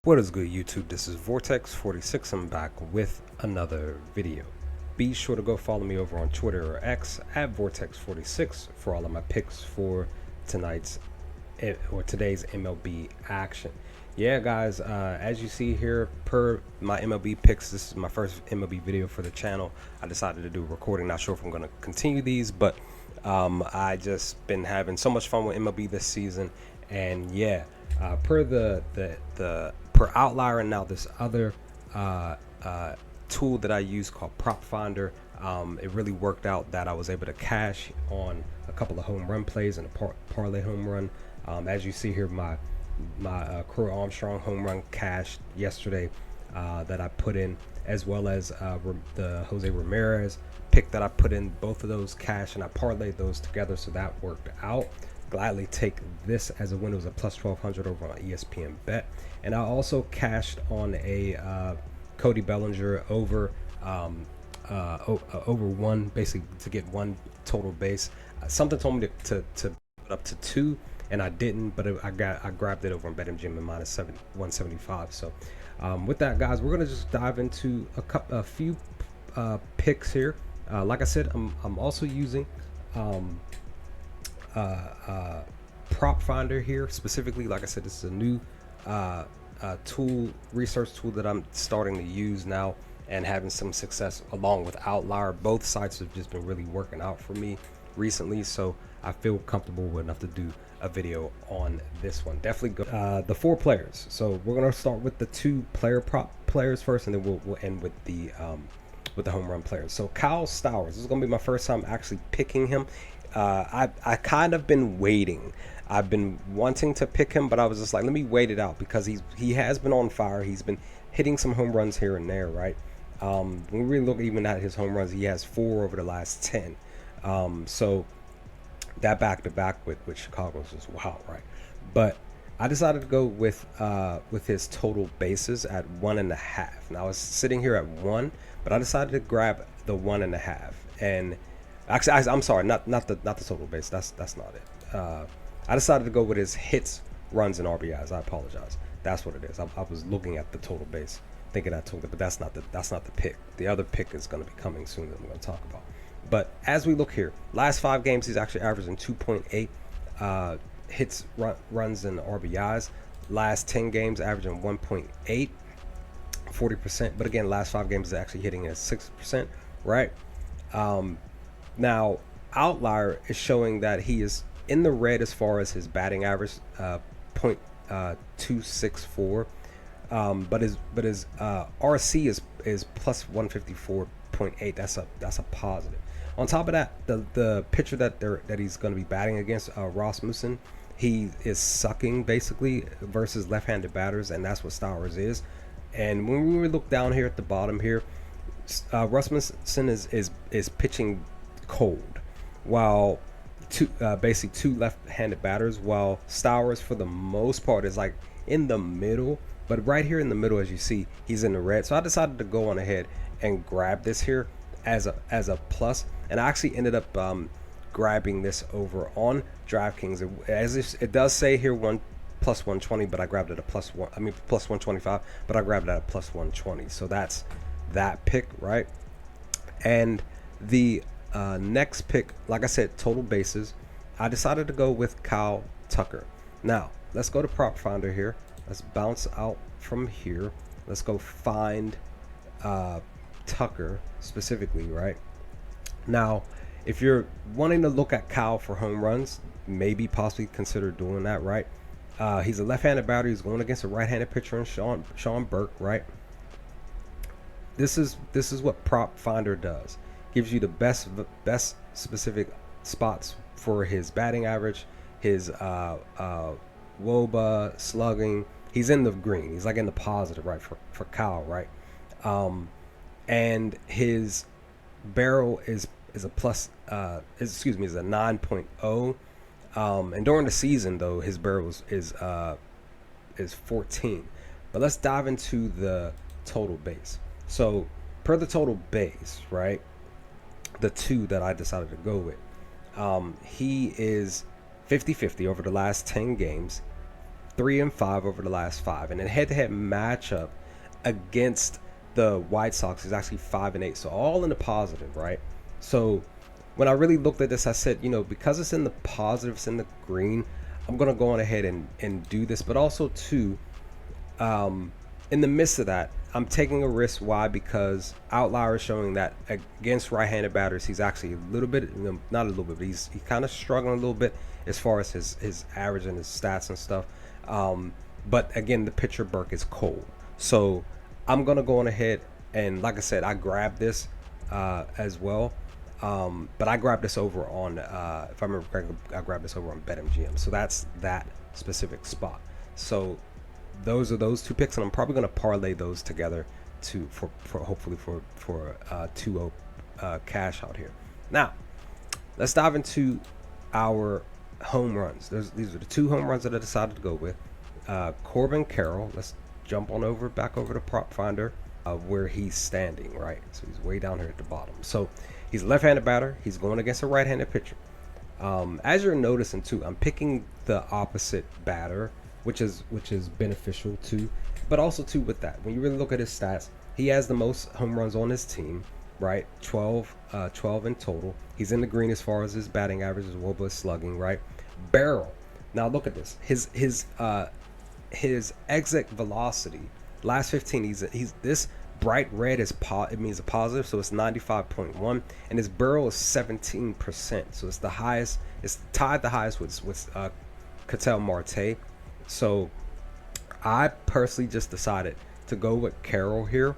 What is good, YouTube? This is Vortex46. I'm back with another video. Be sure to go follow me over on Twitter or X at Vortex46 for all of my picks for today's MLB action. Yeah, guys, as you see here, per my MLB picks, this is my first MLB video for the channel. I decided to do a recording. Not sure if I'm going to continue these, but I just been having so much fun with MLB this season, and yeah, per Outlier and now this other tool that I use called Prop Finder, it really worked out that I was able to cash on a couple of home run plays and a parlay home run. As you see here, my Crow Armstrong home run cashed yesterday that I put in, as well as the Jose Ramirez pick that I put in. Both of those cash, and I parlayed those together, so that worked out. Gladly take this as a win. It was a plus 1200 over on ESPN bet. And I also cashed on a Cody Bellinger over over one, basically to get one total base. Something told me to put up to two, and I didn't, but I grabbed it over on BetMGM at minus 175. So with that, guys, we're gonna just dive into a few picks here. Like I said, I'm also using Prop Finder here specifically. Like I said, this is a new research tool that I'm starting to use now and having some success along with Outlier. Both sites have just been really working out for me recently, so I feel comfortable enough to do a video on this one. Definitely go the four players. So we're gonna start with the two prop players first, and then we'll end with the home run players. So Kyle Stowers, this is gonna be my first time actually picking him. I kind of been waiting. I've been wanting to pick him, but I was just like, let me wait it out, because he has been on fire. He's been hitting some home runs here and there, right? When we really look even at his home runs, he has 4 over the last 10. So that back-to-back with Chicago is just wow, right? But I decided to go with his total bases at 1.5. Now I was sitting here at 1, but I decided to grab the 1.5. And actually, I'm sorry, not the total base. That's not it. I decided to go with his hits, runs, and RBIs. I apologize. That's what it is. I was looking at the total base, thinking I told it, but that's not the pick. The other pick is going to be coming soon that we're going to talk about. But as we look here, last 5 games, he's actually averaging 2.8 hits, runs, and RBIs. Last 10 games, averaging 1.8, 40%. But again, last 5 games is actually hitting at 6%, right? Now, Outlier is showing that he is in the red as far as his batting average, .264, but his RC is plus 154.8. That's a positive. On top of that, the pitcher that he's going to be batting against, Rasmussen, he is sucking basically versus left-handed batters, and that's what Stowers is. And when we look down here at the bottom here, Rasmussen is pitching cold, while basically 2 left-handed batters, while Stowers for the most part is like in the middle. But right here in the middle, as you see, he's in the red. So I decided to go on ahead and grab this here as a plus, and I actually ended up grabbing this over on DraftKings. It does say here plus 120, but I grabbed it at plus 125, but I grabbed it at plus 120. So that's that pick, right? And the next pick, like I said, total bases, I decided to go with Kyle Tucker. Now let's go to Prop Finder here. Let's bounce out from here. Let's go find Tucker specifically, right? Now, if you're wanting to look at Kyle for home runs, maybe possibly consider doing that, right? He's a left-handed batter. He's going against a right-handed pitcher in Sean Burke, right? This is what Prop Finder does. Gives you the best specific spots for his batting average, his WOBA, slugging. He's in the green. He's like in the positive, right, for Kyle, right? And his barrel is a plus. Is a 9.0. And during the season, though, his barrel is 14. But let's dive into the total base. So per the total base, right? The 2 that I decided to go with, he is 50-50 over the last 10 games. 3-5 over the last 5, and in head-to-head matchup against the White Sox, he's actually 5-8. So all in the positive, right? So when I really looked at this, I said, you know, because it's in the positives, in the green, I'm gonna go on ahead and do this. But also too, in the midst of that, I'm taking a risk. Why? Because Outlier is showing that against right-handed batters, he's actually a little bit, not a little bit, but he's kind of struggling a little bit as far as his average and his stats and stuff. But again, the pitcher Burke is cold, so I'm gonna go on ahead and, like I said, I grabbed this as well. But I grabbed this over on, if I remember correctly, I grabbed this over on BetMGM. So that's that specific spot. So those are those two picks, and I'm probably going to parlay those together for hopefully for 2-0 cash out here. Now, let's dive into our home runs. These are the 2 home runs that I decided to go with. Corbin Carroll. Let's jump on back over to Prop Finder, where he's standing, right? So he's way down here at the bottom. So he's a left-handed batter. He's going against a right-handed pitcher. As you're noticing too, I'm picking the opposite batter, which is beneficial too. But also too, with that, when you really look at his stats, he has the most home runs on his team, right? 12 in total. He's in the green as far as his batting average as well, but slugging, right? Barrel. Now look at this. His exit velocity, last 15. He's this bright red is it means a positive, so it's 95.1, and his barrel is 17%, so it's the highest. It's tied the highest with Ketel Marte. So I personally just decided to go with Carroll here,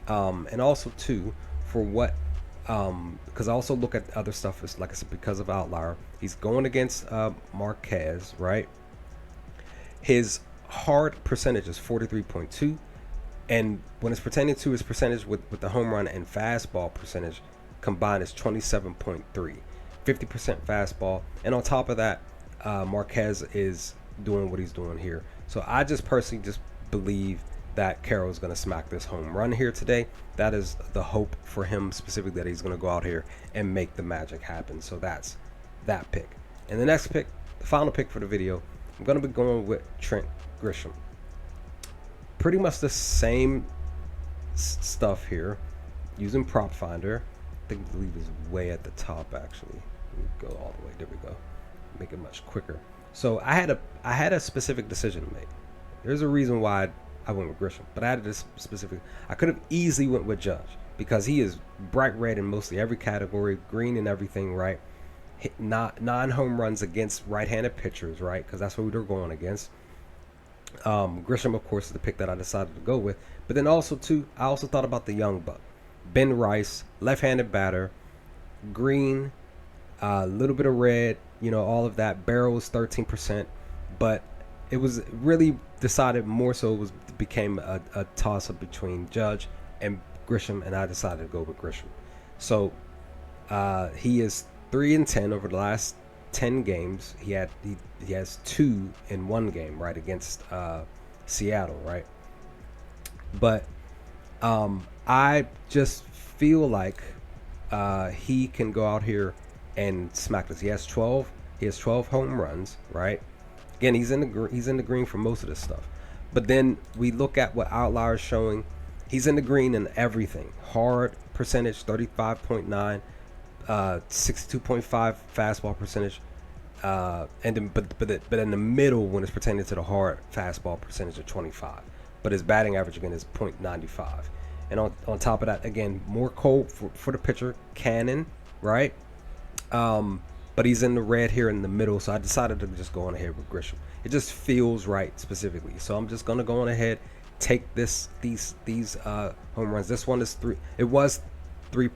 and also too for what, because I also look at other stuff, like I said, because of Outlier. He's going against Marquez, right? His hard percentage is 43.2. And when it's pertaining to his percentage with the home run and fastball percentage combined is 27.3, 50% fastball. And on top of that, Marquez is doing what he's doing here. So I just personally just believe that Carroll is going to smack this home run here today. That is the hope for him specifically, that he's going to go out here and make the magic happen. So that's that pick. And the next pick, the final pick for the video, I'm going to be going with Trent Grisham. Pretty much the same stuff here, using Prop Finder. I think the lead is way at the top actually. Let me go all the way. There we go. Make it much quicker. So I had a specific decision to make. There's a reason why I went with Grisham, but I had this specific. I could have easily went with Judge because he is bright red in mostly every category, green and everything, right? Hit 9 home runs against right-handed pitchers, right? Because that's what they're going against. Grisham, of course, is the pick that I decided to go with. But then also too, I also thought about the young buck, Ben Rice, left-handed batter, green, a little bit of red, you know, all of that. Barrel was 13%, but it was really decided more so became a toss-up between Judge and Grisham, and I decided to go with Grisham. So he is 3-10 over the last 10 games. He has 2 in 1 game, right, against Seattle, right? But I just feel like he can go out here and smack this. He has 12 home runs, right? Again, he's in the green for most of this stuff. But then we look at what Outlier is showing. He's in the green in everything. Hard percentage 35.9, 62.5 fastball percentage, and then, but in the middle when it's pertaining to the hard fastball percentage of 25. But his batting average again is .95. And on top of that, again, more cold for the pitcher, Cannon, right? But he's in the red here in the middle, so I decided to just go on ahead with Grisham. It just feels right specifically, so I'm just gonna go on ahead, take these home runs. This one is 3. It was 3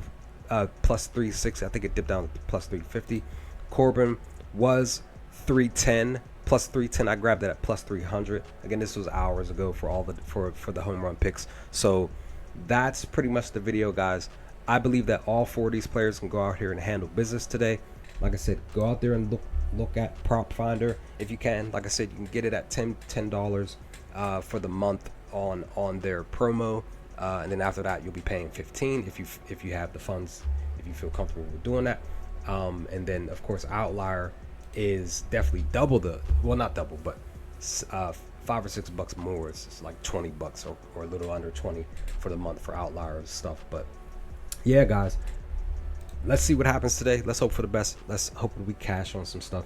plus 360. I think it dipped down to plus 350. Corbin was 310 plus 310. I grabbed that at plus 300. Again, this was hours ago for all for the home run picks. So that's pretty much the video, guys. I believe that all 4 of these players can go out here and handle business today. Like I said, go out there and look at Prop Finder if you can. Like I said, you can get it at $10 for the month on their promo, and then after that you'll be paying $15 if you have the funds, if you feel comfortable with doing that. And then of course Outlier is definitely double the, well, not double, but $5 or $6 more. It's like $20 or a little under 20 for the month for outlier stuff. But yeah, guys, let's see what happens today. Let's hope for the best. Let's hope we cash on some stuff.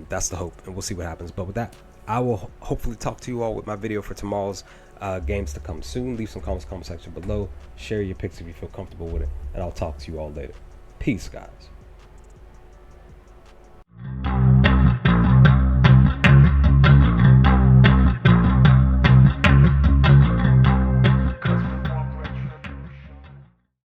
That's the hope, and we'll see what happens. But with that, I will hopefully talk to you all with my video for tomorrow's games to come soon. Leave some comments in the comment section below. Share your picks if you feel comfortable with it, and I'll talk to you all later. Peace, guys.